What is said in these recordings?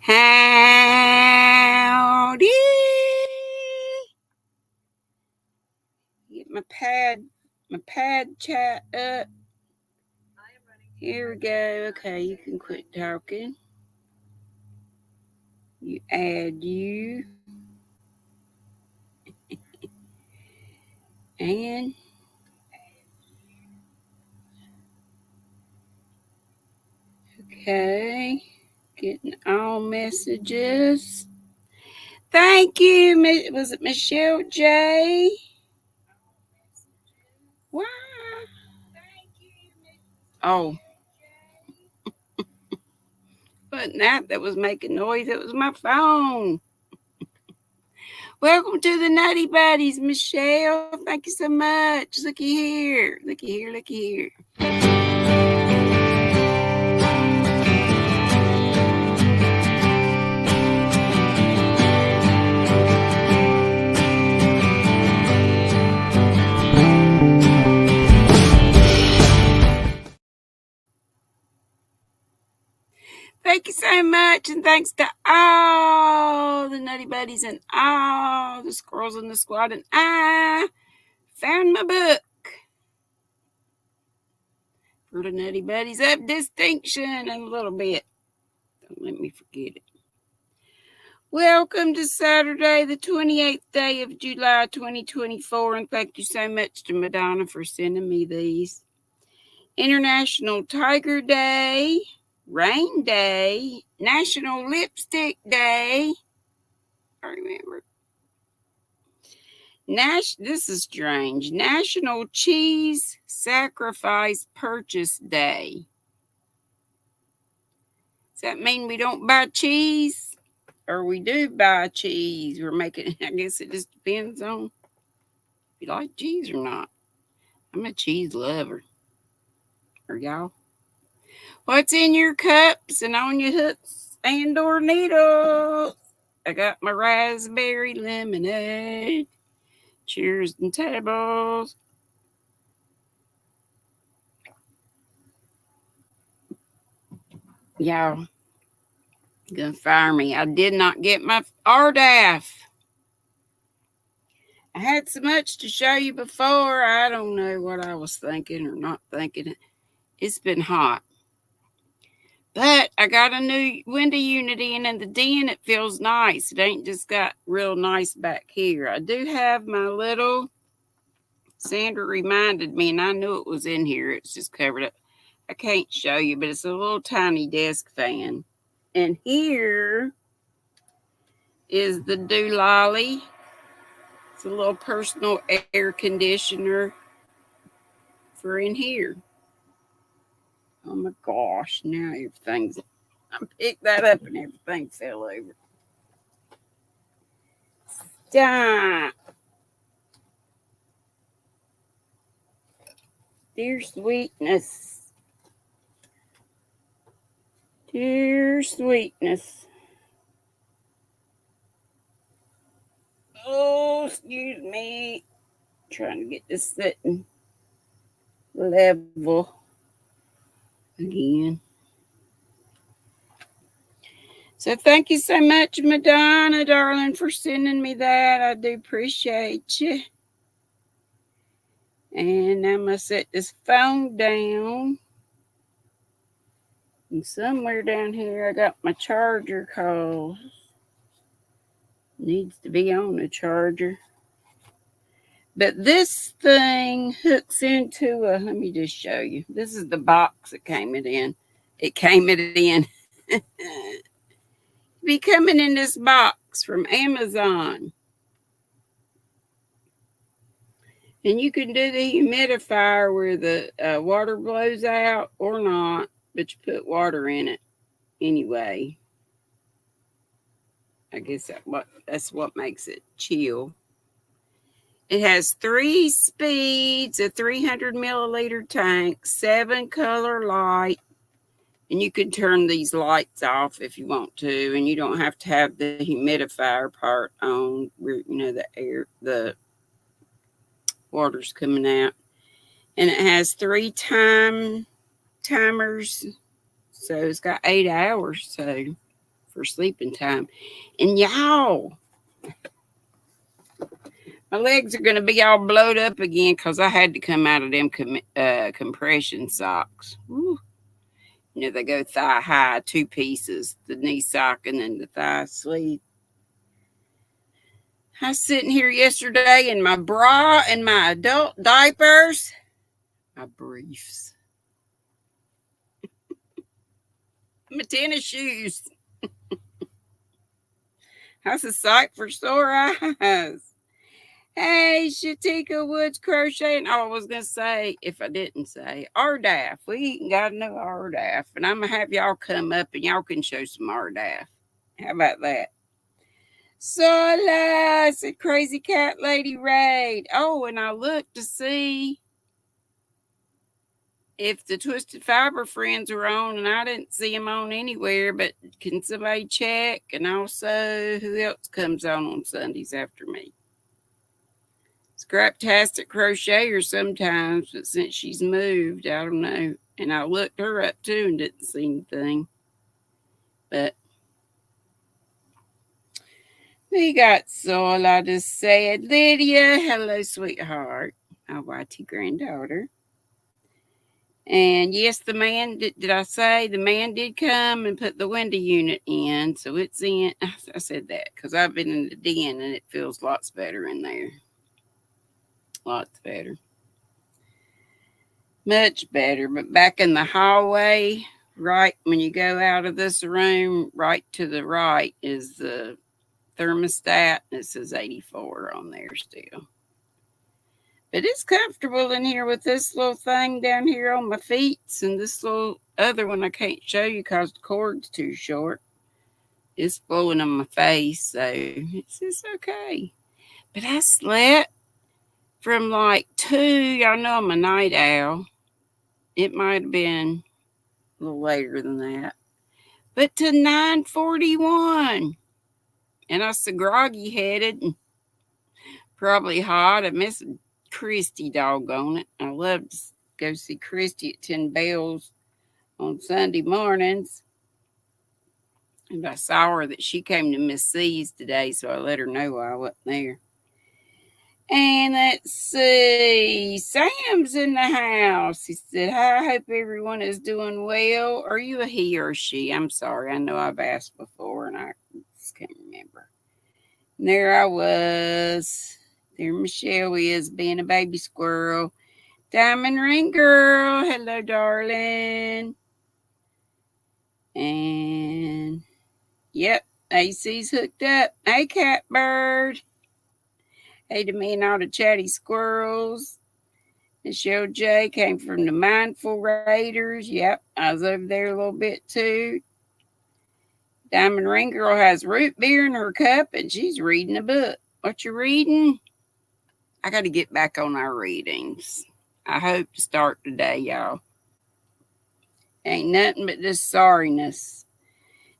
Howdy. Get my pad chat up. Here we go. Okay, you can quit talking. You add you. And okay. Getting all messages. Thank you. Was it Michelle J? Wow. Oh. Wasn't that was making noise. It was my phone. Welcome to the Nutty Buddies, Michelle. Thank you so much. Looky here. Looky here. Looky here. Thank you so much, and thanks to all the Nutty Buddies and all the squirrels in the squad. And I found my book for the Nutty Buddies of Distinction in a little bit. Don't let me forget it. Welcome to Saturday, the 28th day of July, 2024, and thank you so much to Madonna for sending me these. International Tiger Day. Rain Day, National Lipstick Day. I remember. This is strange. National Cheese Sacrifice Purchase Day. Does that mean we don't buy cheese? Or we do buy cheese? We're making, I guess it just depends on if you like cheese or not. I'm a cheese lover. Are y'all? What's in your cups and on your hooks and or needles? I got my raspberry lemonade. Cheers and tables. Y'all gonna fire me. I did not get my RDAF. I had so much to show you before. I don't know what I was thinking or not thinking. It's been hot. But I got a new window unity, and in the den it feels nice. It ain't just got real nice back here. I do have my little, Sandra reminded me, and I knew it was in here. It's just covered up. I can't show you, but it's a little tiny desk fan. And here is the Doolally. It's a little personal air conditioner for in here. Oh my gosh, now everything's, I picked that up and everything fell over. Stop. Dear sweetness. Dear sweetness. Oh, excuse me. Trying to get this sitting level again. So thank you so much, Madonna, darling, for sending me that. I do appreciate you. And I'm going to set this phone down. And somewhere down here, I got my charger cause. Needs to be on the charger. But this thing hooks into a, let me just show you. This is the box that came it in. It came it in. Be coming in this box from Amazon. And you can do the humidifier where the water blows out or not, but you put water in it anyway. I guess that's what makes it chill. It has 3 speeds, a 300 milliliter tank, 7 color light, and you can turn these lights off if you want to, and you don't have to have the humidifier part on where, you know, the water's coming out. And it has 3 timers, so it's got 8 hours. So for sleeping time. And y'all, my legs are going to be all blowed up again because I had to come out of them compression socks. Woo. You know, they go thigh high, 2 pieces, the knee sock and then the thigh sleeve. I was sitting here yesterday in my bra and my adult diapers, my briefs, my tennis shoes. That's a sight for sore eyes. Hey, Shatika Woods Crocheting. Oh, I was going to say, if I didn't say, RDAF. We ain't got no RDAF. And I'm going to have y'all come up and y'all can show some RDAF. How about that? Sola, said Crazy Cat Lady Raid. Oh, and I looked to see if the Twisted Fiber friends were on, and I didn't see them on anywhere, but can somebody check? And also, who else comes on Sundays after me? Scraptastic Crocheter sometimes, but since she's moved, I don't know. And I looked her up too and didn't see anything. But we got Soul, I just said. Lydia, hello, sweetheart. My YT granddaughter. And yes, the man, did I say the man did come and put the window unit in? So it's in. I said that because I've been in the den and it feels lots better in there. Lots better. Much better. But back in the hallway, right when you go out of this room, right to the right is the thermostat. It says 84 on there still. But it's comfortable in here with this little thing down here on my feet and this little other one I can't show you because the cord's too short. It's blowing on my face, so it's okay. But I slept from like 2, y'all know I'm a night owl. It might have been a little later than that. But to 9:41. And I was so groggy headed and probably hot. I miss Christy, doggone it. I love to go see Christy at 10 Bells on Sunday mornings. And I saw her that she came to Miss C's today, so I let her know I wasn't there. And let's see, Sam's in the house. He said, hi, I hope everyone is doing well. Are you a he or a she? I'm sorry, I know I've asked before and I just can't remember. And there I was. There Michelle is being a baby squirrel. Diamond Ring Girl, hello, darling. And, yep, AC's hooked up. Hey, Catbird. Hey to me and all the chatty squirrels. Michelle J came from the Mindful Raiders. Yep, I was over there a little bit too. Diamond Ring Girl has root beer in her cup and she's reading a book. What you reading? I got to get back on our readings. I hope to start today, y'all. Ain't nothing but just sorriness.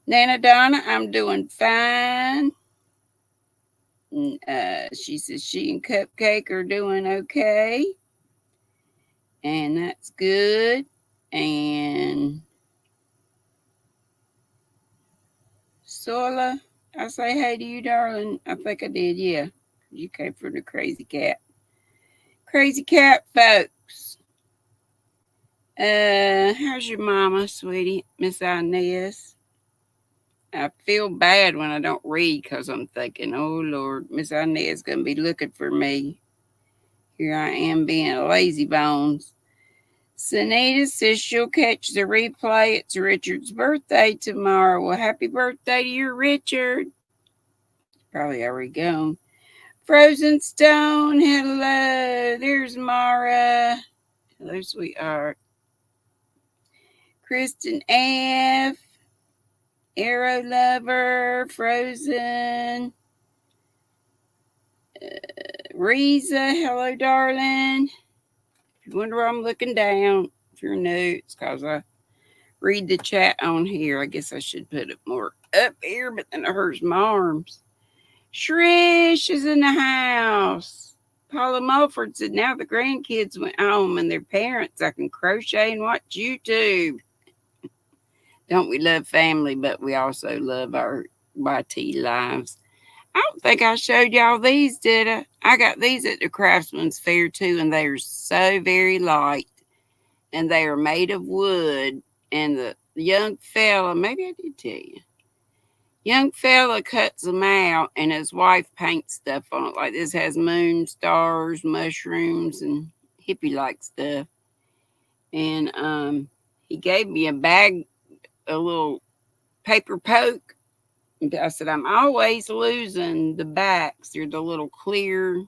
Nana Donna, I'm doing fine. She says she and Cupcake are doing okay. And that's good. And Sola, I say hey to you, darling. I think I did, yeah. You came from the Crazy Cat. Crazy Cat, folks. How's your mama, sweetie? Miss Inez? I feel bad when I don't read because I'm thinking, oh, Lord, Miss Inez is going to be looking for me. Here I am being a lazy bones. Sanita says she'll catch the replay. It's Richard's birthday tomorrow. Well, happy birthday to you, Richard. Probably already gone. Frozen Stone, hello. There's Mara. Hello, sweetheart. Kristen F. Arrow Lover, Frozen. Reza, hello, darling. If you wonder why I'm looking down, if you're new, it's because I read the chat on here. I guess I should put it more up here, but then it hurts my arms. Shrish is in the house. Paula Mulford said, now the grandkids went home and their parents, I can crochet and watch YouTube. Don't we love family, but we also love our YT lives. I don't think I showed y'all these, did I? I got these at the Craftsman's Fair too, and they are so very light, and they are made of wood. And the young fella, maybe I did tell you, young fella cuts them out, and his wife paints stuff on it. Like this has moon, stars, mushrooms, and hippie like stuff. And he gave me a bag, a little paper poke. I said, I'm always losing the backs. They're the little clear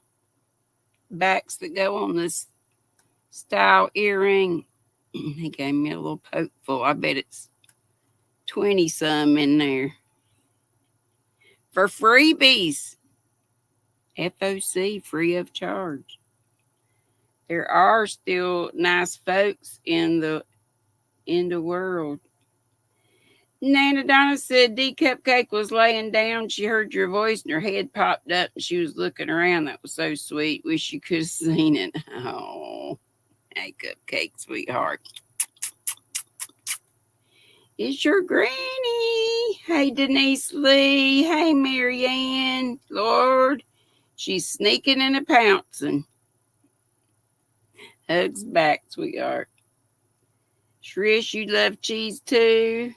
backs that go on this style earring. He gave me a little poke full. I bet it's 20 some in there. For freebies. FOC, free of charge. There are still nice folks in the world. Nana Donna said Dee Cupcake was laying down. She heard your voice and her head popped up and she was looking around. That was so sweet. Wish you could have seen it. Oh, hey, Cupcake, sweetheart. It's your granny. Hey, Denise Lee. Hey, Marianne. Lord, she's sneaking and a pouncing. Hugs back, sweetheart. Trish, you love cheese too.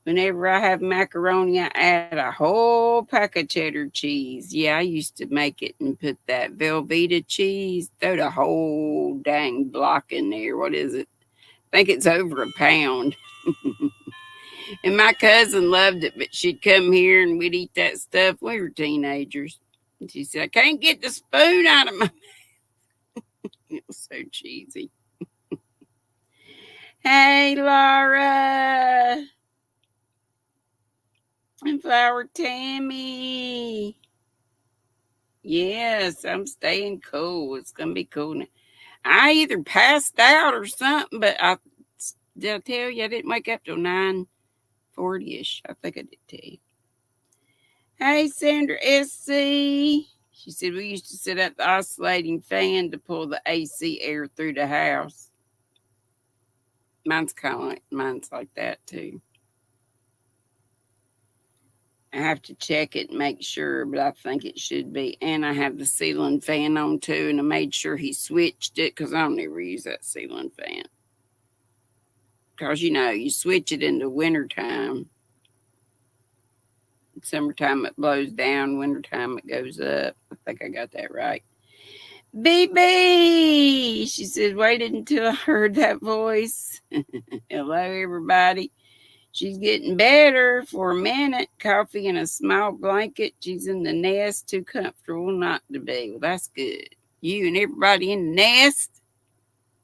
Whenever I have macaroni, I add a whole pack of cheddar cheese. Yeah, I used to make it and put that Velveeta cheese. Throw the whole dang block in there. What is it? I think it's over a pound. And my cousin loved it, but she'd come here and we'd eat that stuff. We were teenagers. And she said, I can't get the spoon out of my mouth. It was so cheesy. Hey, Laura. And Flower Tammy. Yes, I'm staying cool. It's going to be cool now. I either passed out or something, but did I tell you I didn't wake up till 9:40ish? I think I did tell you. Hey, Sandra SC. She said we used to sit at the oscillating fan to pull the AC air through the house. Mine's like that too. I have to check it and make sure, but I think it should be. And I have the ceiling fan on too, and I made sure he switched it because I don't ever use that ceiling fan. Because, you switch it in the wintertime. Summertime it blows down, wintertime it goes up. I think I got that right. BB! She said, waited until I heard that voice. Hello, everybody. She's getting better for a minute. Coffee in a small blanket. She's in the nest, too comfortable not to be. Well, that's good. You and everybody in the nest,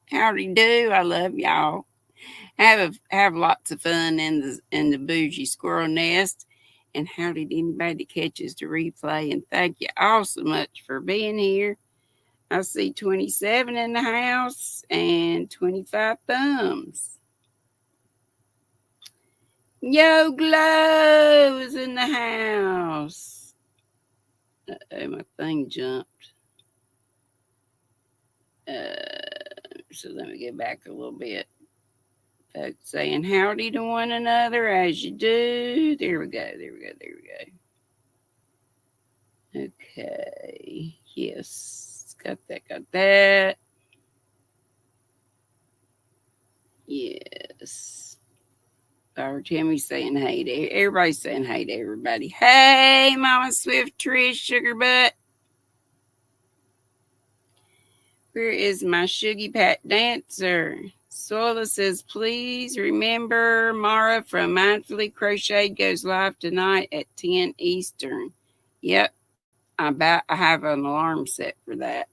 howdy do. I love y'all. Have lots of fun in the bougie squirrel nest. And howdy to anybody that catches the replay. And thank you all so much for being here. I see 27 in the house and 25 thumbs. Yo, Glow is in the house. Uh-oh, my thing jumped. So let me get back a little bit. Folks saying howdy to one another as you do. There we go. Okay. Yes. Got that. Yes. Our Timmy's saying hey to everybody's saying hey to everybody. Hey, Mama Swift, Trish, Sugar Butt. Where is my Shuggy Pat dancer? Soila says, please remember Mara from Mindfully Crocheted goes live tonight at 10 Eastern. Yep, I have an alarm set for that.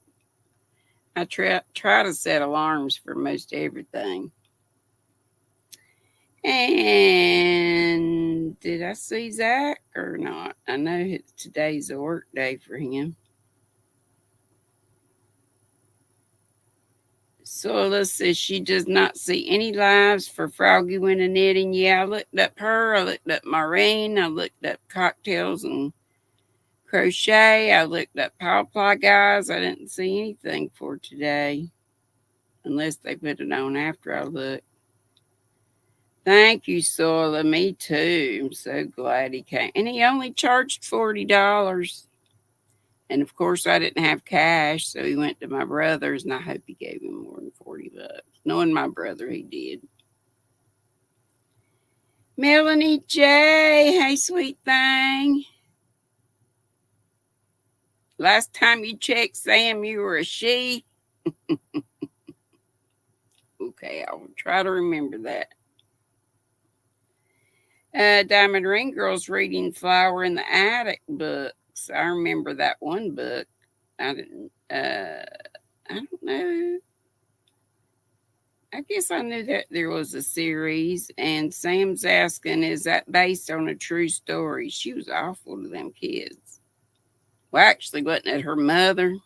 I try to set alarms for most everything. And did I see Zach or not? I know today's a work day for him. Sola says she does not see any lives for Froggy Winter Knitting. Yeah, I looked up her. I looked up Maureen. I looked up Cocktails and Crochet. I looked up Power Ply Guys. I didn't see anything for today. Unless they put it on after I looked. Thank you, Sola. Me too. I'm so glad he came. And he only charged $40. And of course, I didn't have cash, so he went to my brother's, and I hope he gave him more than $40. Knowing my brother, he did. Melanie J. Hey, sweet thing. Last time you checked, Sam, you were a she. Okay, I'll try to remember that. Diamond Ring Girl's reading Flower in the Attic books. I remember that one book. I don't know. I guess I knew that there was a series. And Sam's asking, is that based on a true story? She was awful to them kids. Well, actually, wasn't it her mother?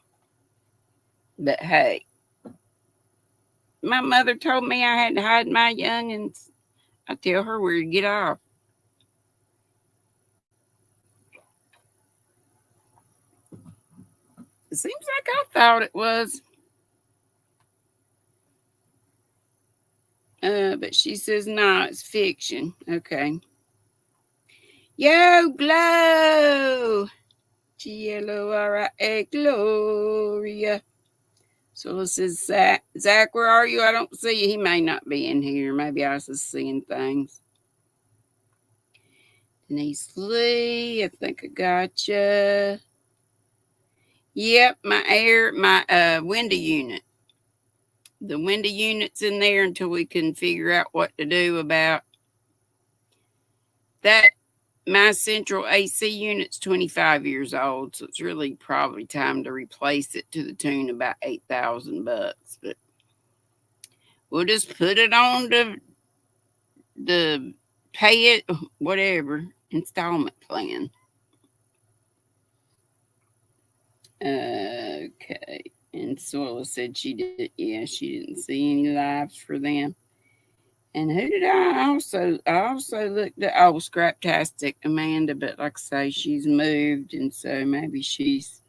But hey, my mother told me I had to hide my youngins. I tell her where to get off. It seems like I thought it was. But she says, no, it's fiction. Okay. Yo, Glow. Gloria. Gloria. So it says, Zach, where are you? I don't see you. He may not be in here. Maybe I was just seeing things. Denise Lee, I think I got you. Yep, my window unit. The window unit's in there until we can figure out what to do about that. My central AC unit's 25 years old, so it's really probably time to replace it to the tune of about $8,000. But we'll just put it on the pay it whatever installment plan. Okay. And Sola said she did. Yeah, she didn't see any lives for them. And who did I also looked at? Oh, Scraptastic Amanda, but like I say, she's moved, and so maybe she's.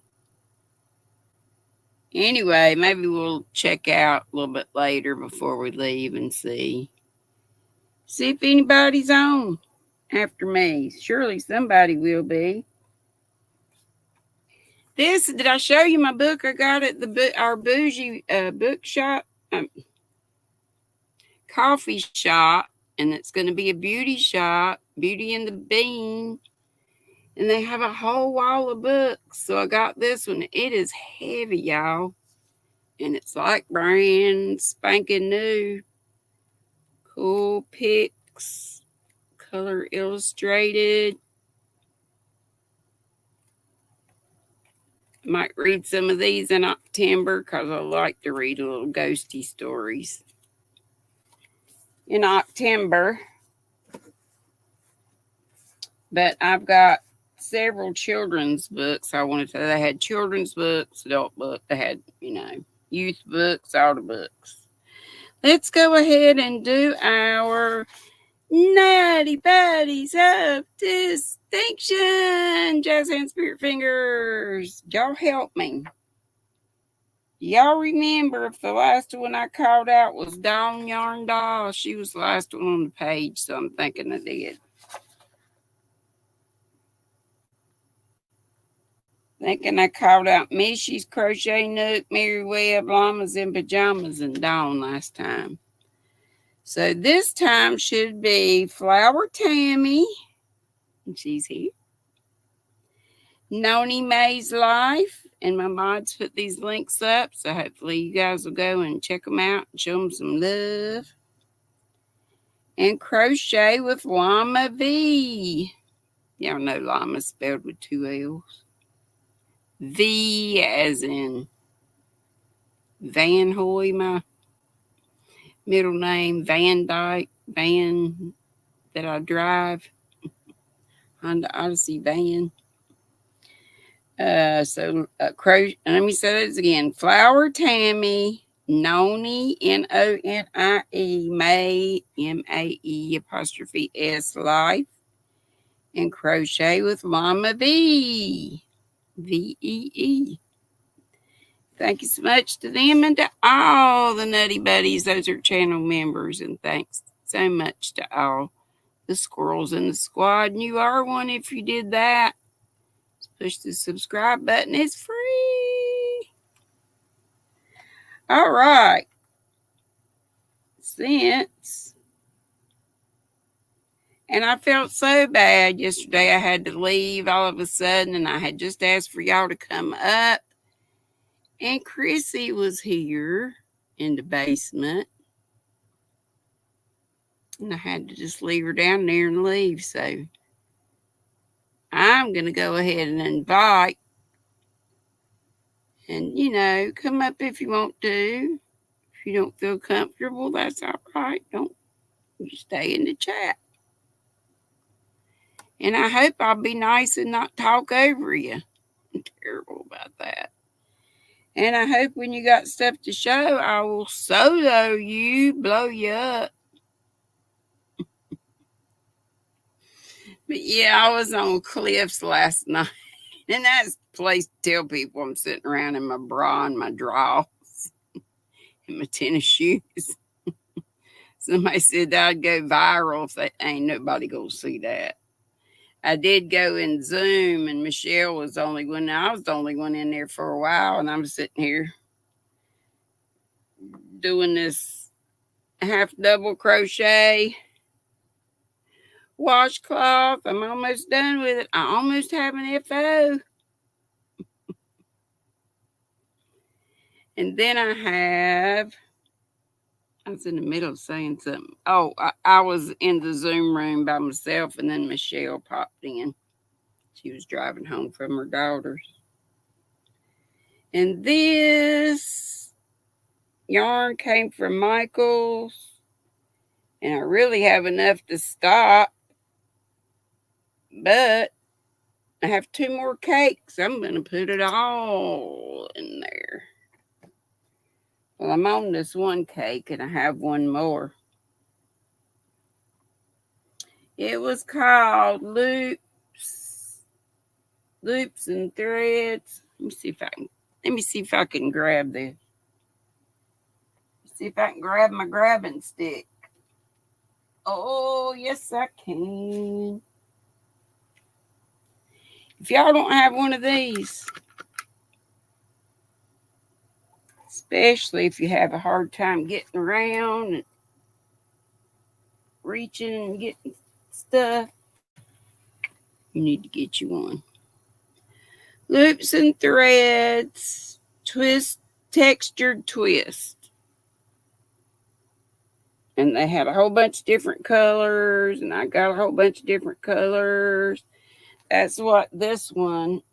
Anyway, maybe we'll check out a little bit later before we leave and see if anybody's on after me. Surely somebody will be. Did I show you my book I got at our bougie bookshop? Coffee shop, and it's going to be a beauty shop, Beauty and the Bean, and they have a whole wall of books. So I got this one. It is heavy, y'all, and it's like brand spanking new. Cool pics, color illustrated. Might read some of these in October because I like to read little ghosty stories in October. But I've got several children's books. They had children's books, adult books, they had, youth books, all the books. Let's go ahead and do our Natty Baddies of Distinction. Jazz hands, spirit fingers. Y'all help me. Y'all remember if the last one I called out was Dawn Yarn Doll? She was the last one on the page, so I'm thinking I did. Thinking I called out Mishy's Crochet Nook, Mary Webb, Llamas in Pajamas, and Dawn last time. So this time should be Flower Tammy, and she's here. Noni Mae's Life, and my mods put these links up, so hopefully you guys will go and check them out and show them some love. And Crochet with Llama V. Y'all know llama spelled with 2 L's. V as in Van Hoy, my middle name, Van Dyke, van that I drive, Honda Odyssey van. Let me say this again. Flower Tammy, Noni, Nonie, Mae, Mae apostrophe S Life, and Crochet with Llama V. VEE. Thank you so much to them and to all the Nutty Buddies. Those are channel members. And thanks so much to all the squirrels in the squad, and you are one if you did that. Just push the subscribe button. It's free. All right. And I felt so bad yesterday. I had to leave all of a sudden, and I had just asked for y'all to come up. And Chrissy was here in the basement. And I had to just leave her down there and leave. So I'm going to go ahead and invite. And, come up if you want to. If you don't feel comfortable, that's all right. Don't you stay in the chat. And I hope I'll be nice and not talk over you. I'm terrible about that. And I hope when you got stuff to show, I will solo you, blow you up. But yeah, I was on Cliffs last night. And that's the place to tell people I'm sitting around in my bra and my drawers and my tennis shoes. Somebody said that I'd go viral if ain't nobody gonna see that. I did go in Zoom, and Michelle was the only one. I was the only one in there for a while, and I'm sitting here doing this half double crochet washcloth. I'm almost done with it. I almost have an FO. And then I was in the middle of saying something. Oh, I was in the Zoom room by myself, and then Michelle popped in. She was driving home from her daughter's. And this yarn came from Michael's. And I really have enough to stop. But I have 2 more cakes. I'm going to put it all in there. Well, I'm on this one cake, and I have one more. It was called Loops and Threads. Let me see if I can grab this. See if I can grab my grabbing stick. Oh, yes, I can. If y'all don't have one of these, especially if you have a hard time getting around and reaching and getting stuff, you need to get you one. Loops and Threads, textured twist. And they had a whole bunch of different colors, and I got a whole bunch of different colors. That's what this one,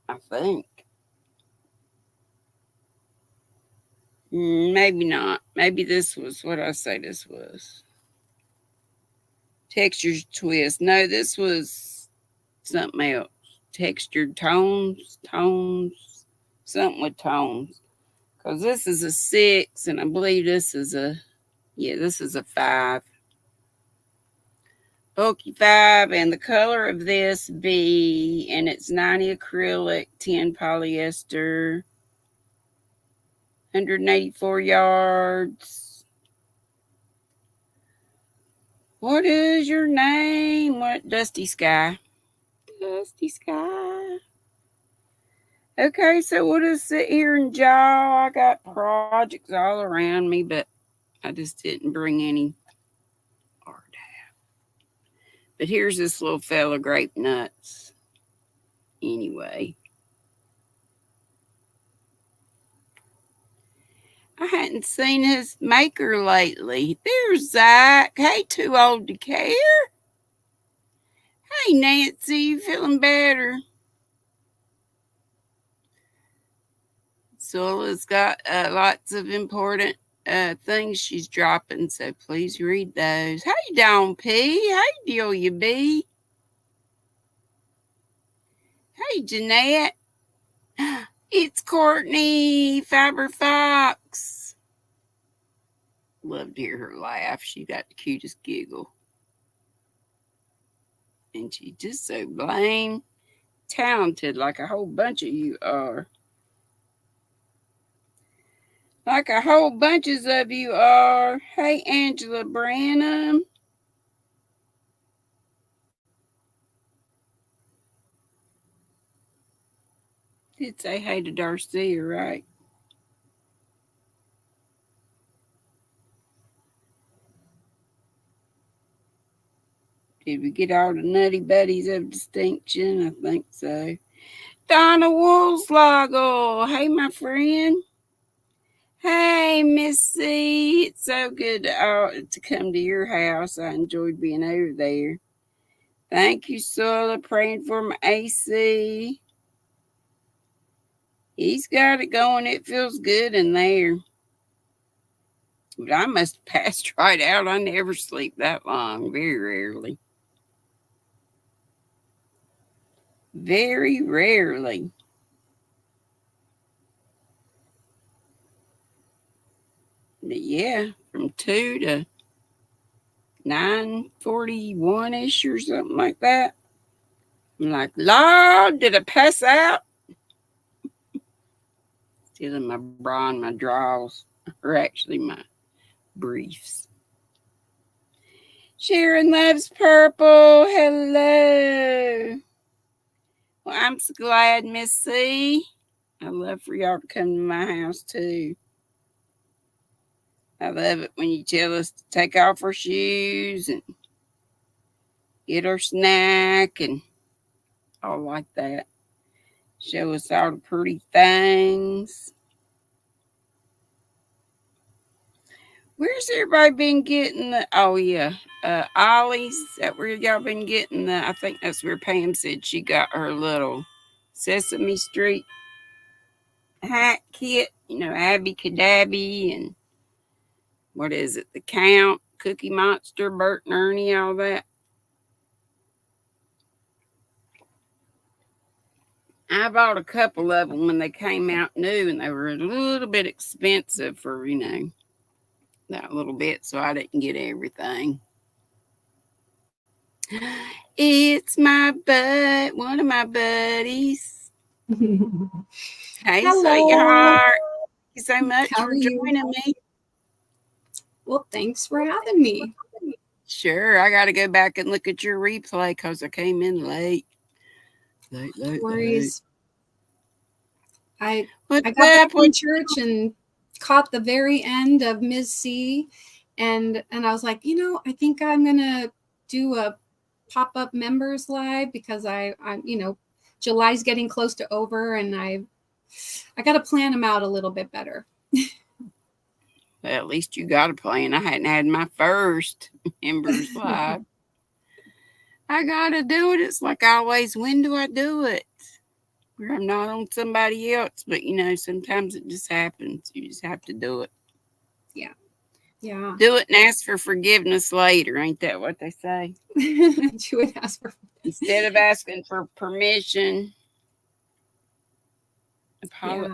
I think. Maybe not. Maybe this was what I say this was. Textured twist. No, this was something else. Textured tones, something with tones. Because this is a 6, and I believe this is a 5. Bulky 5, and the color of this be, and it's 90 acrylic, 10 polyester, 184 yards. What is your name? What? Dusty Sky. Dusty Sky. Okay, so we'll just sit here and jaw. I got projects all around me, but I just didn't bring any art out. But here's this little fella, Grape Nuts. Anyway. I hadn't seen his maker lately. There's Zach. Hey, too old to care. Hey, Nancy, you feeling better? Zola's got lots of important things she's dropping, so please read those. Hey, Dawn P. Hey, Delia B. Hey, Jeanette. It's Courtney Faber Fox. Love to hear her laugh. She got the cutest giggle. And she's just so blame talented, like a whole bunch of you are. like a whole bunches of you are. Hey, Angela Branham. Did say hey to Darcia, right? Did we get all the nutty buddies of distinction? I think so. Donna Woolslagle. Hey, my friend. Hey, Missy. It's so good to come to your house. I enjoyed being over there. Thank you, Sola, praying for my AC. He's got it going. It feels good in there. But I must have passed right out. I never sleep that long, very rarely. Very rarely. But yeah, from 2 to 9:41-ish or something like that. I'm like, Lord, did I pass out? Still in my bra and my drawers, or actually my briefs. Sharon loves purple. Hello. Well, I'm so glad, Miss C. I love for y'all to come to my house too. I love it when you tell us to take off our shoes and get our snack and all like that. Show us all the pretty things. Where's everybody been getting the? Oh yeah, Ollie's. Is that where y'all been getting the? I think that's where Pam said she got her little Sesame Street hat kit. You know, Abby Cadabby and what is it? The Count, Cookie Monster, Bert and Ernie, all that. I bought a couple of them when they came out new, and they were a little bit expensive for that little bit, so I didn't get everything. It's my one of my buddies. Hey, sweetheart. Thank you so much for joining me. Well, thanks for having me. Sure, I got to go back and look at your replay because I came in late. Worries. I got back from church and caught the very end of Ms. C, and I was like, I think I'm gonna do a pop-up members live because I July's getting close to over, and I got to plan them out a little bit better. Well, at least you got a plan. I hadn't had my first members live. I gotta do it. It's like always, when do I do it? Where I'm not on somebody else, but sometimes it just happens. You just have to do it. Yeah. Do it and ask for forgiveness later. Ain't that what they say? Do it, ask for instead of asking for permission.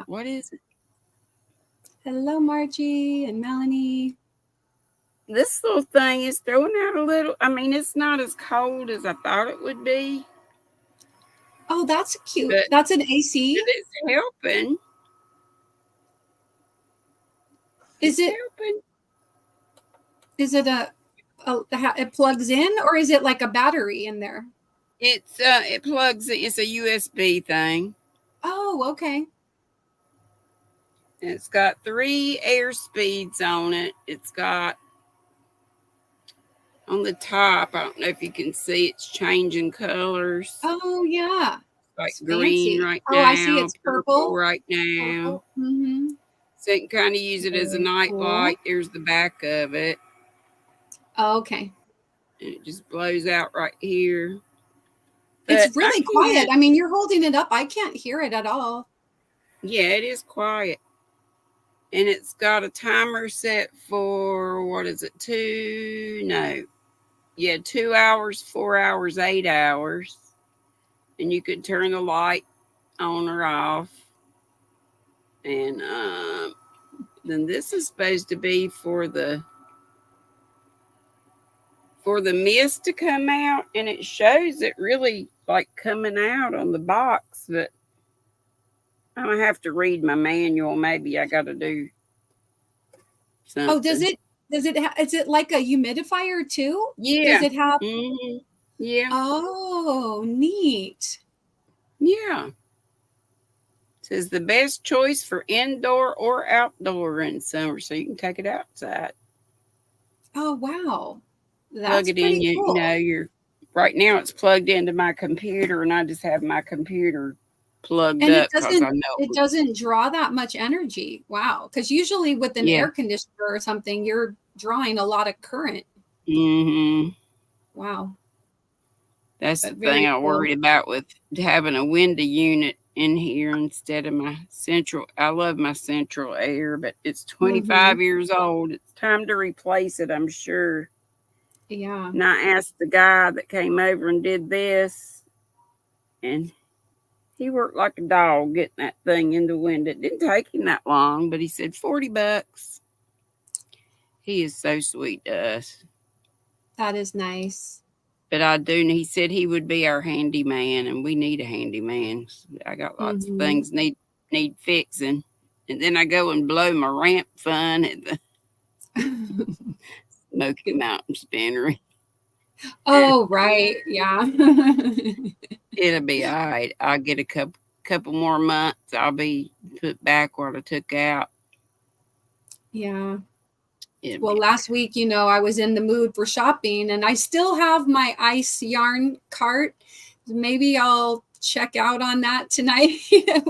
What is it? Hello, Margie and Melanie. This little thing is throwing out a little. I mean, it's not as cold as I thought it would be. Oh, that's cute. That's an AC. It's helping. Is it helping? Is it it plugs in, or is it like a battery in there? It plugs. It's a USB thing. Oh, okay. It's got 3 air speeds on it. It's got on the top, I don't know if you can see, it's changing colors. Oh yeah, like it's green fancy. Right now. Oh, I see. It's purple right now. Mm-hmm. So you can kind of use it as a night light. There's the back of it. Oh, okay. And it just blows out right here. It's really quiet. I mean, you're holding it up. I can't hear it at all. Yeah, it is quiet. And it's got a timer set for, what is it, 2 hours, 4 hours, 8 hours. And you could turn the light on or off. And then this is supposed to be for the mist to come out. And it shows it really like coming out on the box. But I'm going to have to read my manual. Maybe I got to do Oh, does something. it? Is it like a humidifier too? Does Yeah. it have? Mm-hmm. Yeah. Oh, neat. Yeah. Says the best choice for indoor or outdoor in summer, so you can take it outside. Oh, wow. Plug That's it in. pretty You cool. know, you're right now. It's plugged into my computer, and I just have my computer plugged And up because I it know. doesn't draw that much energy. Wow. Because usually with an Yeah. air conditioner or something, you're drawing a lot of current. Mm-hmm. Wow. That's But the thing very I cool. worried about with having a window unit in here instead of my central. I love my central air, but it's Mm-hmm. 25 years old. It's time to replace it, I'm sure. Yeah. And I asked the guy that came over and did this, and he worked like a dog getting that thing in the window. It didn't take him that long, but he said $40. He is so sweet to us. That is nice. But I do. He said he would be our handyman, and we need a handyman. I got lots of Mm-hmm. things need fixing, and then I go and blow my ramp fun at the Smoky Mountain Spinnery. Oh, right. Yeah. It'll be all right. I'll get a couple more months. I'll be put back what I took out. Yeah. It'll Well, be last week, I was in the mood for shopping and I still have my ice yarn cart. Maybe I'll check out on that tonight. I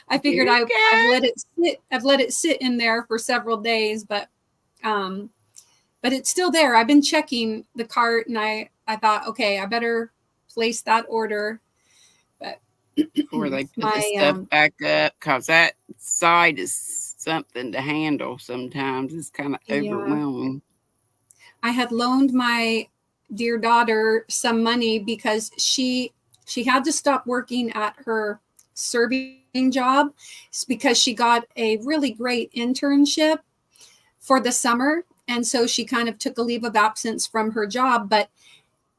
there figured you I've go. let it sit. I've let it sit in there for several days, um, but it's still there. I've been checking the cart and I thought, okay, I better place that order. But Before they put the my stuff back up, cause that side is something to handle. Sometimes it's kind of yeah, overwhelming. I had loaned my dear daughter some money because she had to stop working at her serving job because she got a really great internship for the summer, and so she kind of took a leave of absence from her job, but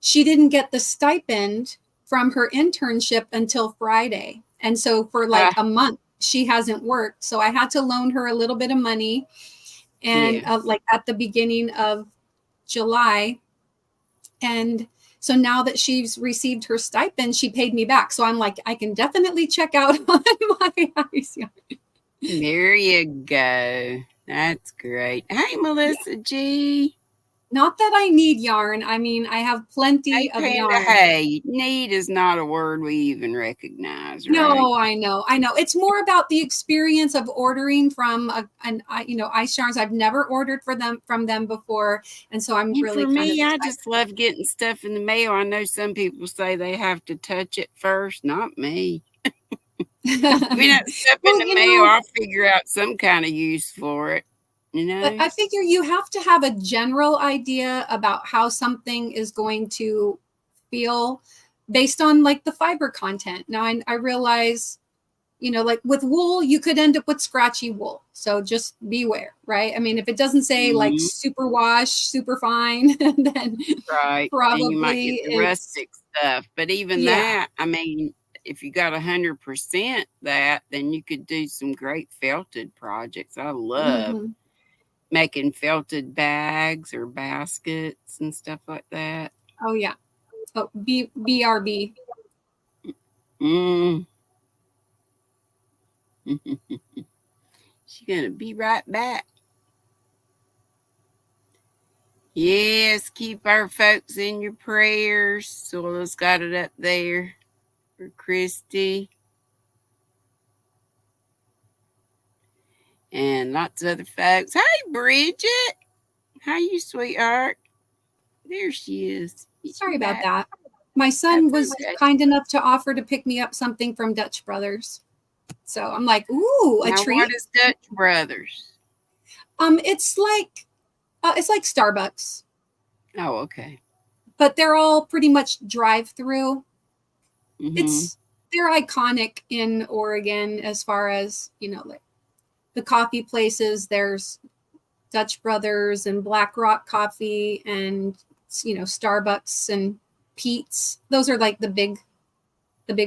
she didn't get the stipend from her internship until Friday. And so for like Ah, a month she hasn't worked, so I had to loan her a little bit of money, and yeah. like at the beginning of July. And so now that she's received her stipend, she paid me back. So I'm like, I can definitely check out on my ice. There you go. That's great. Hey, Yeah. Melissa G. Not that I need yarn. I mean, I have plenty Hey, of Panda. yarn. Hey, need is not a word we even recognize, right? No, I know. I know. It's more about the experience of ordering from ice yarns. I've never ordered from them before, and so I'm And really for kind of me, I excited. just love getting stuff in the mail. I know some people say they have to touch it first. Not me. Give me that stuff in Well, the mail. I'll figure out some kind of use for it. You but know? I figure you have to have a general idea about how something is going to feel based on like the fiber content. Now I realize, like with wool, you could end up with scratchy wool. So just beware, right? I mean, if it doesn't say like Mhm. super wash, super fine, then Right. And you might get probably the it's, rustic stuff. But even yeah. that, I mean, if you got 100% that, then you could do some great felted projects. I love Mm-hmm. making felted bags or baskets and stuff like that. Oh, yeah. Oh, BRB. Mm. She's gonna be right back. Yes, keep our folks in your prayers. Sola's got it up there for Christy and lots of other folks. Hey, Bridget. How you, sweetheart? There she is. Sorry You about back. that. My son That's was okay. kind enough to offer to pick me up something from Dutch Brothers. So I'm like, ooh, a Now, what treat. is Dutch Brothers? It's like Starbucks, Oh, okay. but they're all pretty much drive through. Mm-hmm. They're iconic in Oregon as far as, like the coffee places. There's Dutch Brothers and Black Rock Coffee and, Starbucks and Pete's. Those are like the big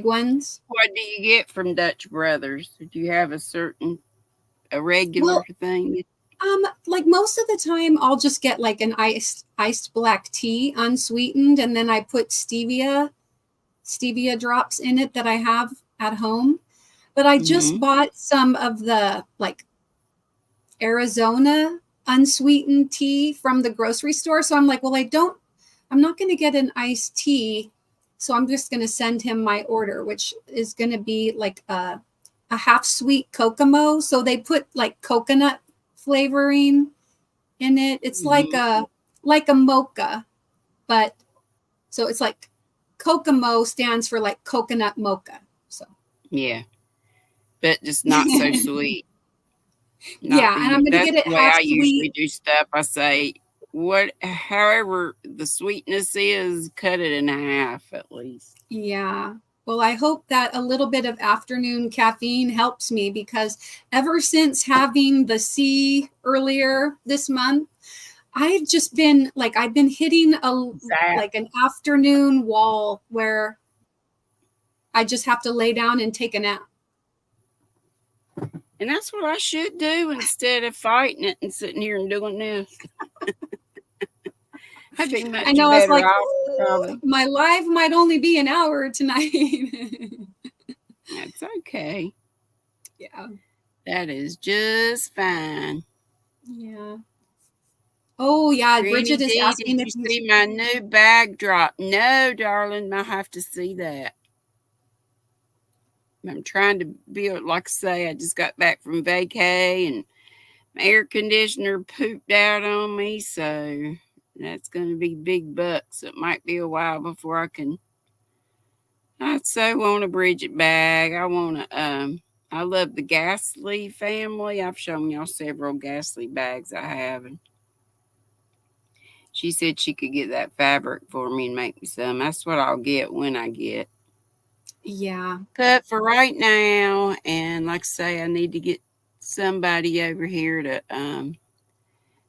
ones. What do you get from Dutch Brothers? Did you have a regular Well, thing? Like most of the time I'll just get like an iced black tea unsweetened, and then I put stevia drops in it that I have at home. But I just bought some of the like Arizona unsweetened tea from the grocery store. So I'm like, well, I'm not going to get an iced tea. So I'm just going to send him my order, which is going to be like a half sweet Kokomo. So they put like coconut flavoring in it. It's like a mocha, but so it's like Kokomo stands for like coconut mocha. So yeah, but just not so sweet. Yeah, and I'm going to get it the way half I usually sweet. do stuff. I say however the sweetness is, cut it in half at least. Yeah. Well, I hope that a little bit of afternoon caffeine helps me, because ever since having the C earlier this month, I've just been like, I've been hitting like an afternoon wall where I just have to lay down and take a nap. And that's what I should do instead of fighting it and sitting here and doing this. I'd be much I know, it's like, probably. My life might only be an hour tonight. That's okay. Yeah. That is just fine. Yeah. Oh, yeah. Bridget is asking if you see my new bag drop. No, darling, I have to see that. I'm trying to build, like I say, I just got back from vacay and my air conditioner pooped out on me, so that's going to be big bucks. It might be a while before I can. I so want a Bridget bag. I love the Ghastly family. I've shown y'all several Ghastly bags I have, and she said she could get that fabric for me and make me some. That's what I'll get when I get. Yeah. But for right now, and like I say, I need to get somebody over here to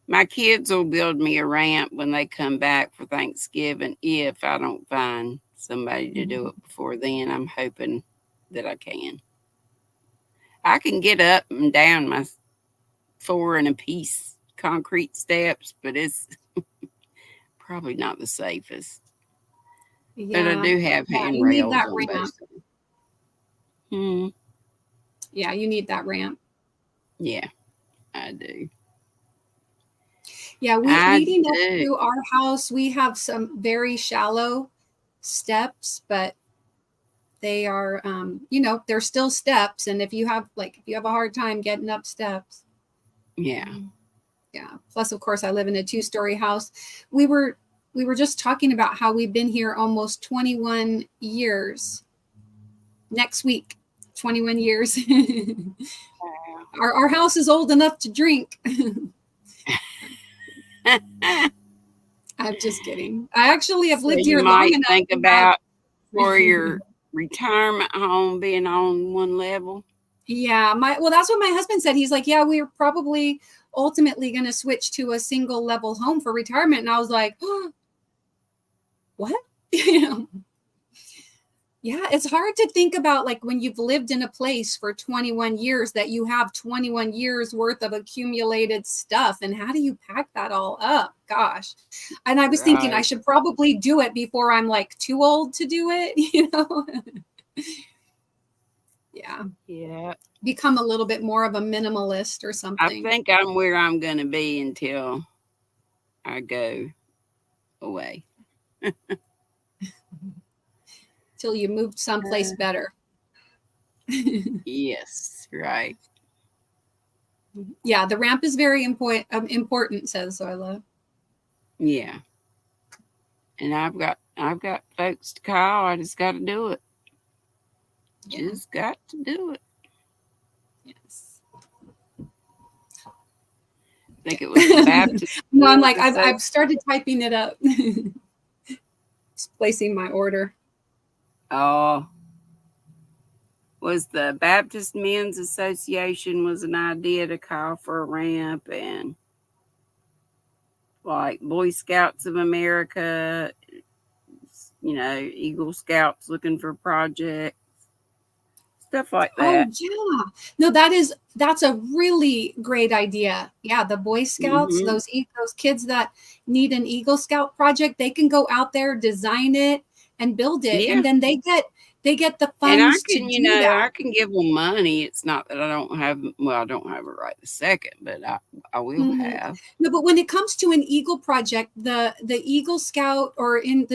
my kids will build me a ramp when they come back for Thanksgiving if I don't find somebody to do it before then. I'm hoping that I can. I can get up and down my 4 and a piece concrete steps, but it's probably not the safest. Yeah. But I do have you need handrails that on ramp. both. Yeah, you need that ramp. Yeah, I do. Yeah, leading up to our house, we have some very shallow steps, but they are, they're still steps. And if you have a hard time getting up steps. Yeah. Yeah. Plus, of course, I live in a 2-story house. We were just talking about how we've been here almost 21 years. Next week, 21 years. Our house is old enough to drink. I'm just kidding. I actually have lived here long enough. Think about for your retirement home being on one level. Yeah, that's what my husband said. He's like, yeah, we're probably ultimately going to switch to a single level home for retirement. And I was like, oh, what? Yeah, it's hard to think about, like, when you've lived in a place for 21 years that you have 21 years worth of accumulated stuff. And how do you pack that all up? Gosh. And I was thinking I should probably do it before I'm like too old to do it, Yeah. Yeah. Become a little bit more of a minimalist or something. I think I'm where I'm going to be until I go away. Till you moved someplace better. Yes, right. Yeah, the ramp is very important, says Zoila. Yeah. And I've got folks to call. I just got to do it. Just got to do it. Yes. I think it was the Baptist. No, I'm like, I've started typing it up. Just placing my order. Oh. Was the Baptist Men's Association was an idea to call for a ramp, and like Boy Scouts of America, Eagle Scouts looking for projects. stuff like Oh that. yeah. No, that's a really great idea. Yeah, the Boy Scouts, those kids that need an Eagle Scout project, they can go out there, design it, and build it, Yeah. and then they get the And I funds to can, do that. I can give them money. It's not that I don't have, well, I don't have it right this second, but I will have. No, but when it comes to an Eagle project, the Eagle Scout or in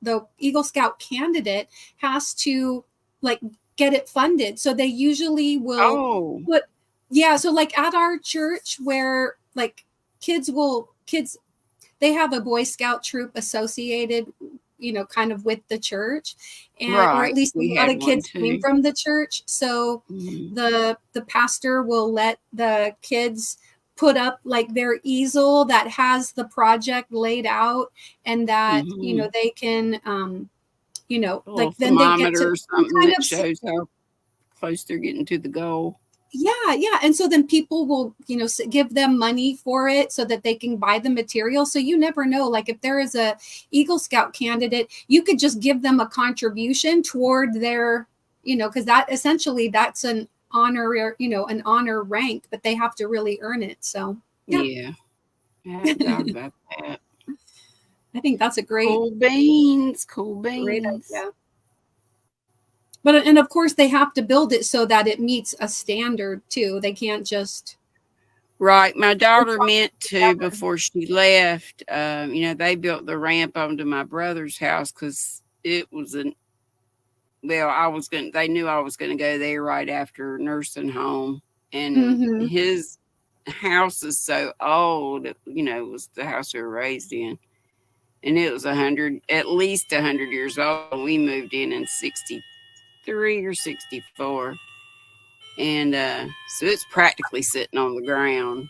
the Eagle Scout candidate has to like get it funded. So they usually will put, yeah. So like at our church where like kids, they have a Boy Scout troop associated, kind of with the church, and or at Right. least a We lot had of one kids came too. from the church. So the pastor will let the kids put up like their easel that has the project laid out, and that they can A little like then they get to thermometer or something kind that of shows how close they're getting to the goal. yeah. And so then people will give them money for it so that they can buy the material. So you never know, like if there is a Eagle Scout candidate, you could just give them a contribution toward their because that essentially that's an honor, an honor rank, but they have to really earn it. So Yeah. I hadn't thought about that. I think that's a Cool beans. great idea. But and of course they have to build it so that it meets a standard too. They can't just Right. My daughter meant to before she left. They built the ramp onto my brother's house because it was they knew I was going to go there right after nursing home. And his house is so old, it was the house we were raised in. And it was at least 100 years old. We moved in 63 or 64. And so it's practically sitting on the ground.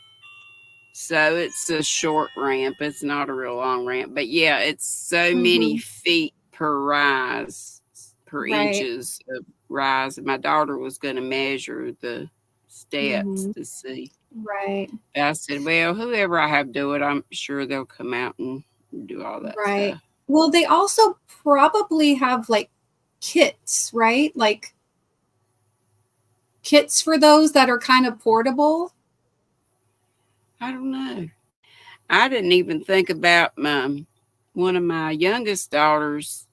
So it's a short ramp. It's not a real long ramp. But yeah, it's so many feet per inches of rise. And my daughter was going to measure the steps to see. Right. I said, well, whoever I have do it, I'm sure they'll come out and do all that stuff. Well, they also probably have like kits, right? Like kits for those that are kind of portable. I don't know. I didn't even think about one of my youngest daughters.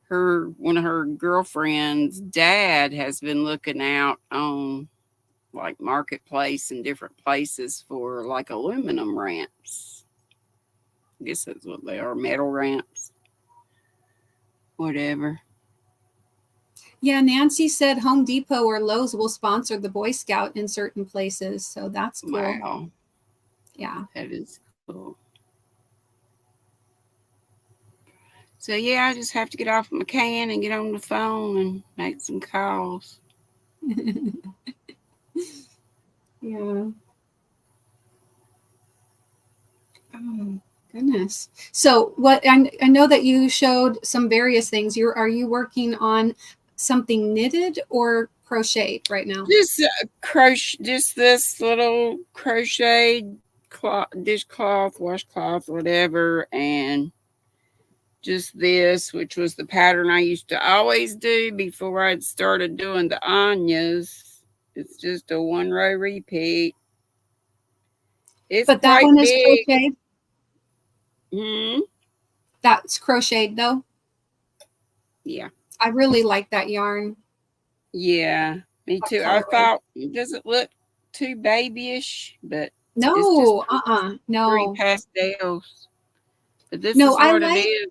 One of her girlfriend's dad has been looking out on like Marketplace and different places for like aluminum ramps. I guess that's what they are, metal ramps. Whatever. Yeah, Nancy said Home Depot or Lowe's will sponsor the Boy Scout in certain places. So that's cool. Wow. Yeah. That is cool. So yeah, I just have to get off my can and get on the phone and make some calls. Yeah. Oh goodness. So what I know that you showed some various things. Are you working on something knitted or crocheted right now? Just just this little crocheted dishcloth, washcloth, whatever, and just this, which was the pattern I used to always do before I'd started doing the Anyas. It's just a 1-row repeat. But that one is crocheted. That's crocheted though. Yeah. I really like that yarn. Yeah, me too. I thought, does it look too babyish? But no, no. 3 pastels. But this is what it is.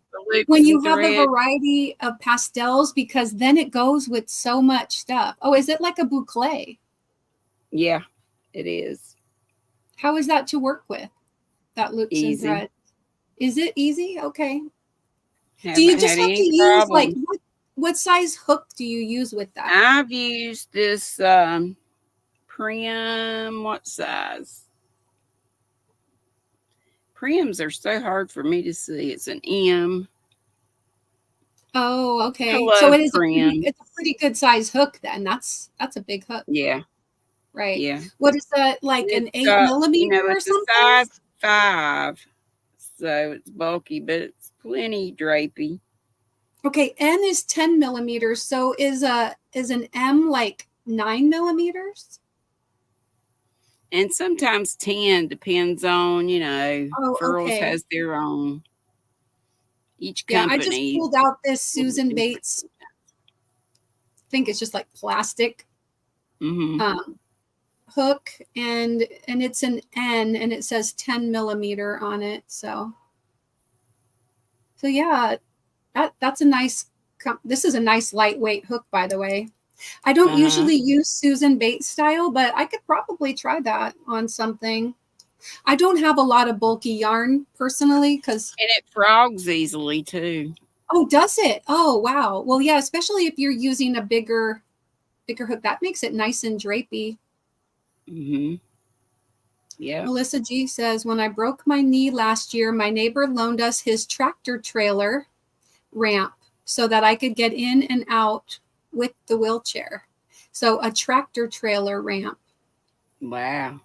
When you have a variety of pastels, because then it goes with so much stuff. Oh, is it like a boucle? Yeah, it is. How is that to work with? That loops and thread. Is it easy? Okay. Do you just have to use like what size hook do you use with that? I've used this Prim. What size? Prims are so hard for me to see. It's an M. Oh, okay. So it's a pretty good size hook then. That's a big hook. Yeah. Right. Yeah. What is that, like an 8 millimeter or something? It's a size 5. So it's bulky, but it's plenty drapey. Okay, N is 10 millimeters. So is a an M like 9 millimeters? And sometimes 10, depends on, Oh, Furls okay. has their own. Each Yeah, I just company pulled out this Susan Bates. I think it's just like plastic hook, and it's an N, and it says 10 millimeter on it. So yeah, that's a nice. This is a nice lightweight hook, by the way. I don't usually use Susan Bates style, but I could probably try that on something. I don't have a lot of bulky yarn personally, because it frogs easily too. Oh, does it? Oh, wow. Well, yeah, especially if you're using a bigger hook, that makes it nice and drapey. Yeah. Melissa G says, when I broke my knee last year, my neighbor loaned us his tractor trailer ramp so that I could get in and out with the wheelchair. So a tractor trailer ramp. Wow.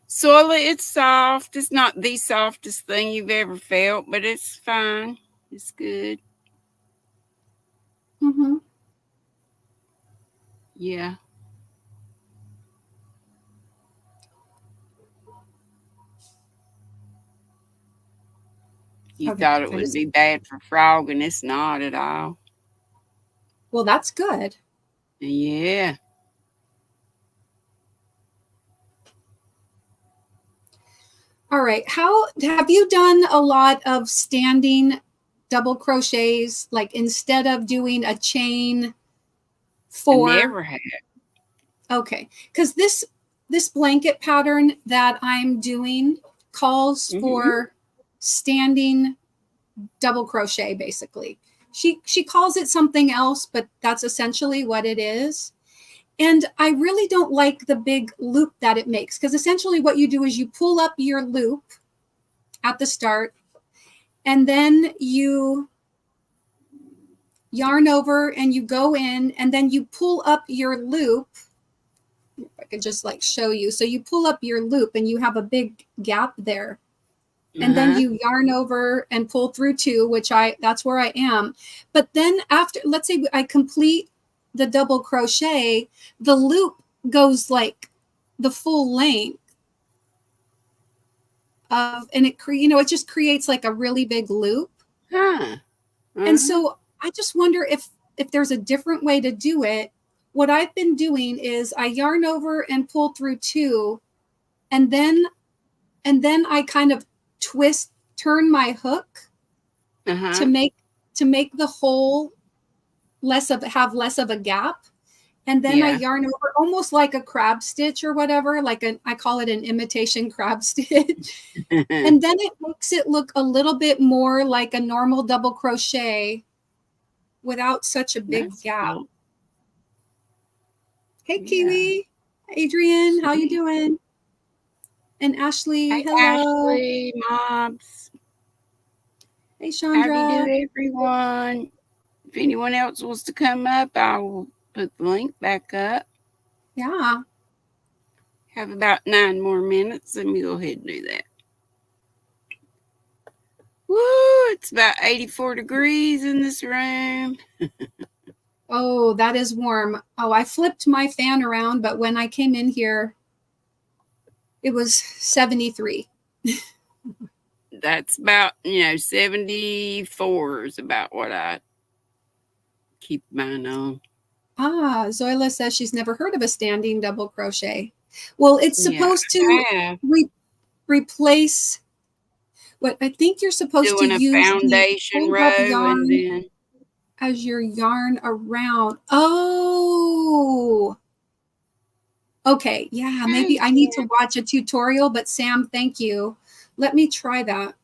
Soil, it's soft. It's not the softest thing you've ever felt, but it's fine. It's good. Yeah. You thought it would be bad for frog, and it's not at all. Well, that's good. Yeah. All right. How have you done a lot of standing double crochets, like instead of doing a chain for? I never had. Okay, because this blanket pattern that I'm doing calls for standing double crochet. Basically, she calls it something else, but that's essentially what it is. And I really don't like the big loop that it makes, because essentially what you do is you pull up your loop at the start, and then you yarn over and you go in, and then you pull up your loop. If I could just like show you. So you pull up your loop and you have a big gap there. And then you yarn over and pull through two, which that's where I am. But then after, let's say I complete the double crochet, the loop goes like the full length of, and it just creates like a really big loop. And so I just wonder if there's a different way to do it. What I've been doing is I yarn over and pull through two, and then I kind of turn my hook to make the hole have less of a gap. And then I yarn over almost like a crab stitch or whatever, I call it an imitation crab stitch. And then it makes it look a little bit more like a normal double crochet without such a big gap. Cool. Hey, Kiwi, Adrian, how you doing? And Ashley, hey, hello. Ashley, Mobs. Hey, Chandra. How do you do, everyone? If anyone else wants to come up, I will put the link back up. Yeah. Have about 9 more minutes. Let me go ahead and do that. Woo! It's about 84 degrees in this room. Oh, that is warm. Oh, I flipped my fan around, but when I came in here, it was 73. That's about, 74 is about what I keep mine on. Ah, Zoila says she's never heard of a standing double crochet. Well, it's supposed to replace what I think you're supposed to use foundation row and then as your yarn around. Oh, okay. Yeah, maybe I need to watch a tutorial, but Sam, thank you. Let me try that.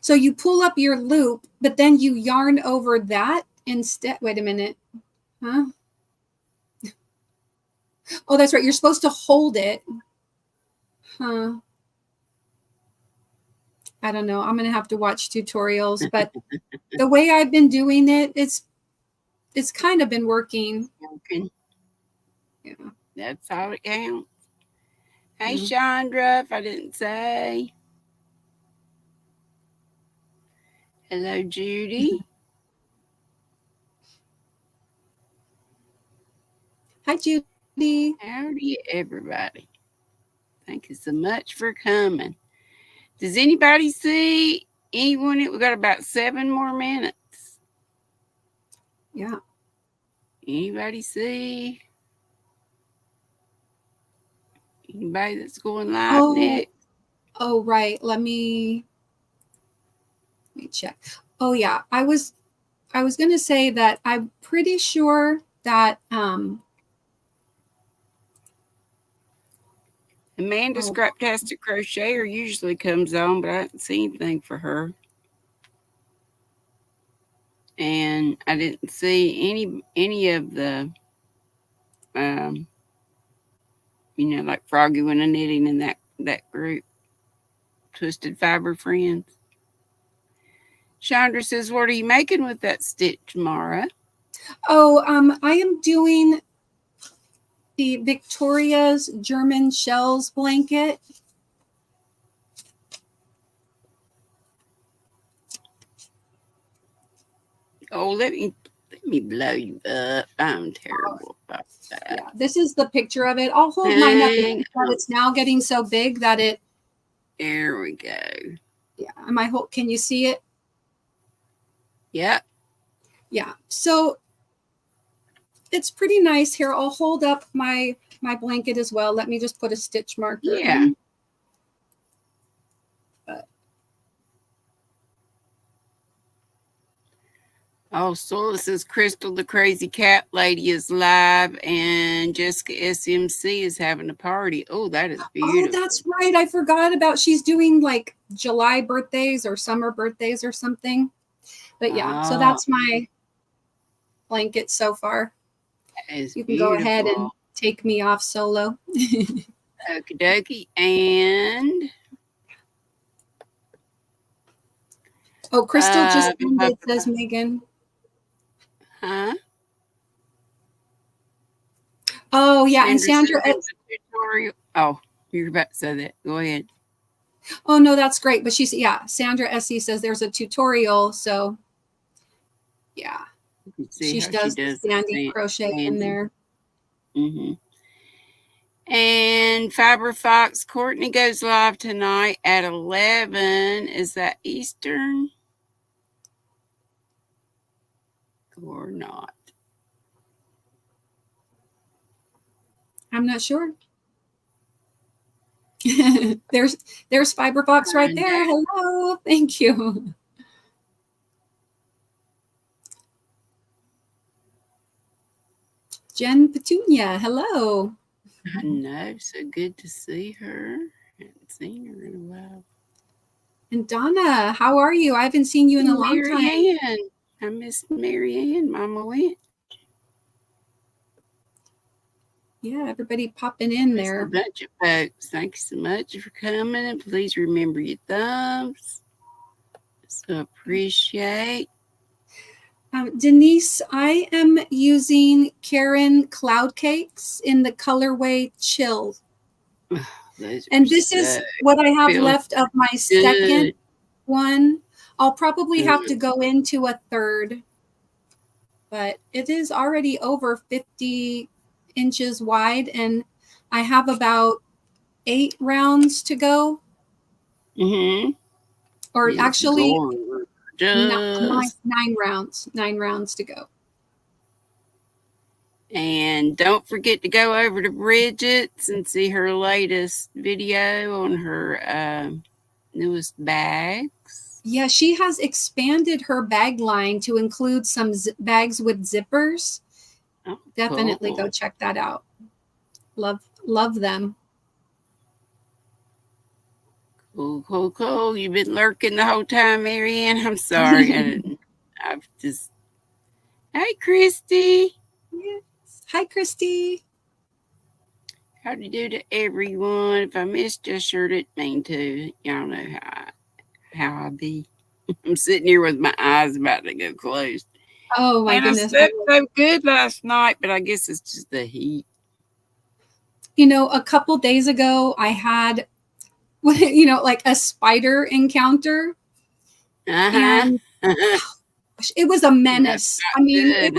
So you pull up your loop, but then you yarn over that instead. Wait a minute. Huh? Oh, that's right. You're supposed to hold it. Huh. I don't know. I'm going to have to watch tutorials, but the way I've been doing it, it's kind of been working. Yeah. That's how it counts. Hey, Chandra, if I didn't say. Hello, Judy. Hi, Judy. Howdy, everybody. Thank you so much for coming. Does anybody see anyone? We got about 7 more minutes. Yeah. Anybody see? Anybody that's going live next? Oh, right. Let me check. Oh, yeah. I was going to say that I'm pretty sure that Amanda Scraptastic Crocheter usually comes on, but I didn't see anything for her. And I didn't see any of the like Froggy When I Knitting in that group. Twisted Fiber Friends. Chandra says, what are you making with that stitch, Mara? Oh, I am doing the Victoria's German Shells blanket. Oh, let me blow you up. I'm terrible about that. Yeah, this is the picture of it. I'll hold mine up again, but it's now getting so big that it. There we go. Yeah, can you see it? Yep. Yeah. So it's pretty nice here. I'll hold up my blanket as well. Let me just put a stitch marker in. Oh, Sola says Crystal the Crazy Cat Lady is live and Jessica SMC is having a party. Oh, that is beautiful. Oh, that's right. I forgot about she's doing like July birthdays or summer birthdays or something. But yeah, so that's my blanket so far. You can go ahead and take me off solo. Okie dokie. And Crystal just ended, says Megan. Huh? Oh, yeah. And Sandra. Tutorial. Oh, you're about to say that. Go ahead. Oh, no, that's great. But Sandra SE says there's a tutorial. So, yeah. She does standing crochet in there. Mm-hmm. And Fiber Fox Courtney goes live tonight at 11. Is that Eastern? Or not? I'm not sure. there's Fiberbox right there. Hello. Thank you. Jen Petunia. Hello. I know. So good to see her. Haven't seen her in a while. And Donna, how are you? I haven't seen you in a long time. I miss Marianne. Mama went. Yeah, everybody popping in there. A bunch of folks. Thank you so much for coming. And please remember your thumbs. So appreciate. Denise, I am using Karen Cloud Cakes in the colorway Chill. And this is what I have left of my second one. I'll probably have to go into a third. But it is already over 50 inches wide, and I have about 8 rounds to go. Mm-hmm. Or actually 9 rounds. 9 rounds to go. And don't forget to go over to Bridget's and see her latest video on her newest bags. Yeah, she has expanded her bag line to include some bags with zippers. Oh, definitely go check that out. Love them. Cool. You've been lurking the whole time, Marianne. I'm sorry. I've just... Hey, Christy. Yes. Hi, Christy. How do you do to everyone? If I missed you, I sure didn't mean to. Y'all know how I be. I'm sitting here with my eyes about to go closed. Oh, my goodness. I slept so good last night, but I guess it's just the heat. You know, a couple days ago, I had, like a spider encounter. And it was a menace. I mean,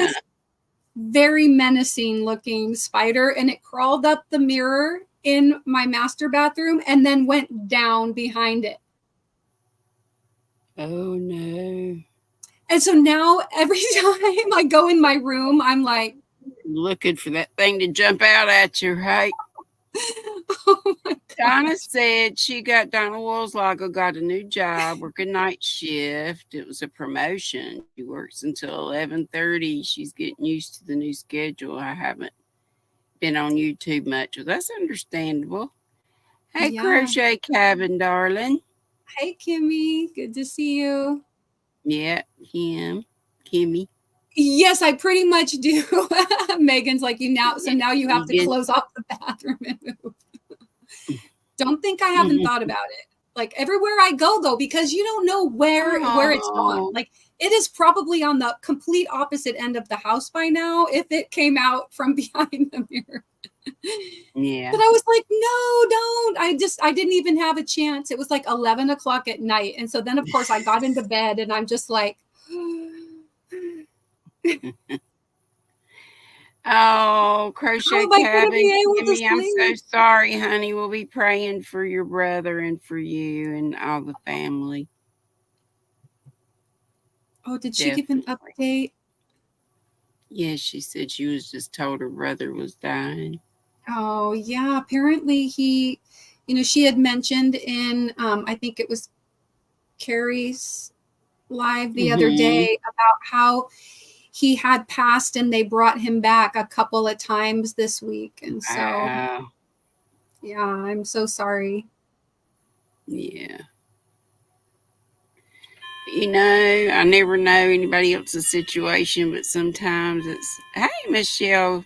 very menacing looking spider, and it crawled up the mirror in my master bathroom and then went down behind it. Oh no. And so now every time I go in my room, I'm like looking for that thing to jump out at you, right? oh my Donna said Donna Wolslager got a new job working night shift. It was a promotion. She works until 11:30. She's getting used to the new schedule. I haven't been on YouTube much. Well, that's understandable. Hey, yeah. Crochet Cabin, darling. Hey, Kimmy. Good to see you. Yeah, Kimmy. Yes, I pretty much do. Megan's like, you now, so now you have to close off the bathroom and move. Don't think I haven't thought about it. Like everywhere I go though, because you don't know where it's gone. Like it is probably on the complete opposite end of the house by now if it came out from behind the mirror. Yeah. But I was like, no, don't. I didn't even have a chance. It was like 11 o'clock at night. And so then of course I got into bed and I'm just like, oh, Crochet Cabin, Kimmy, I'm so sorry, honey. We'll be praying for your brother and for you and all the family. Oh, did she give an update? Yes, she said she was just told her brother was dying. Oh, yeah. Apparently he, she had mentioned in, I think it was Carrie's live the other day about how he had passed and they brought him back a couple of times this week. And so, yeah, I'm so sorry. Yeah. I never know anybody else's situation, but sometimes it's, hey, Michelle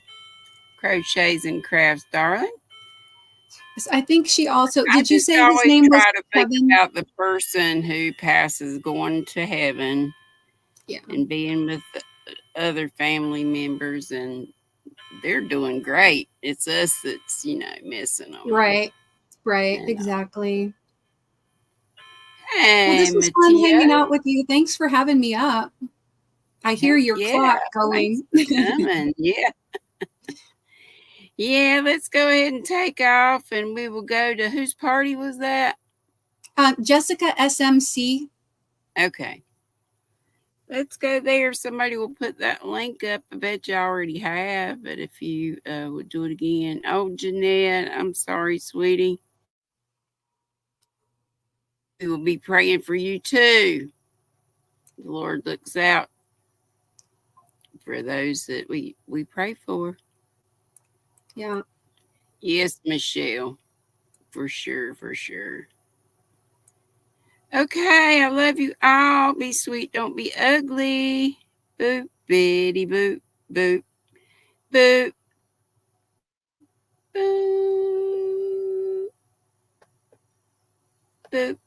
Crochets and Crafts, darling. I think she also, did you say his name was Kevin? Think about the person who passes going to heaven and being with other family members, and they're doing great. It's us that's, missing them. Right, exactly. Hey, well, this was fun hanging out with you. Thanks for having me up. I hear your clock going. Coming. Yeah. Yeah, let's go ahead and take off and we will go to whose party was that? Jessica SMC. Okay. Let's go there. Somebody will put that link up. I bet you already have, but if you would do it again. Oh, Jeanette, I'm sorry, sweetie. We will be praying for you too. The Lord looks out for those that we pray for. Yeah. Yes, Michelle. For sure, for sure. Okay, I love you all. Be sweet, don't be ugly. Boop, bitty, boop, boop, boop, boop, boop.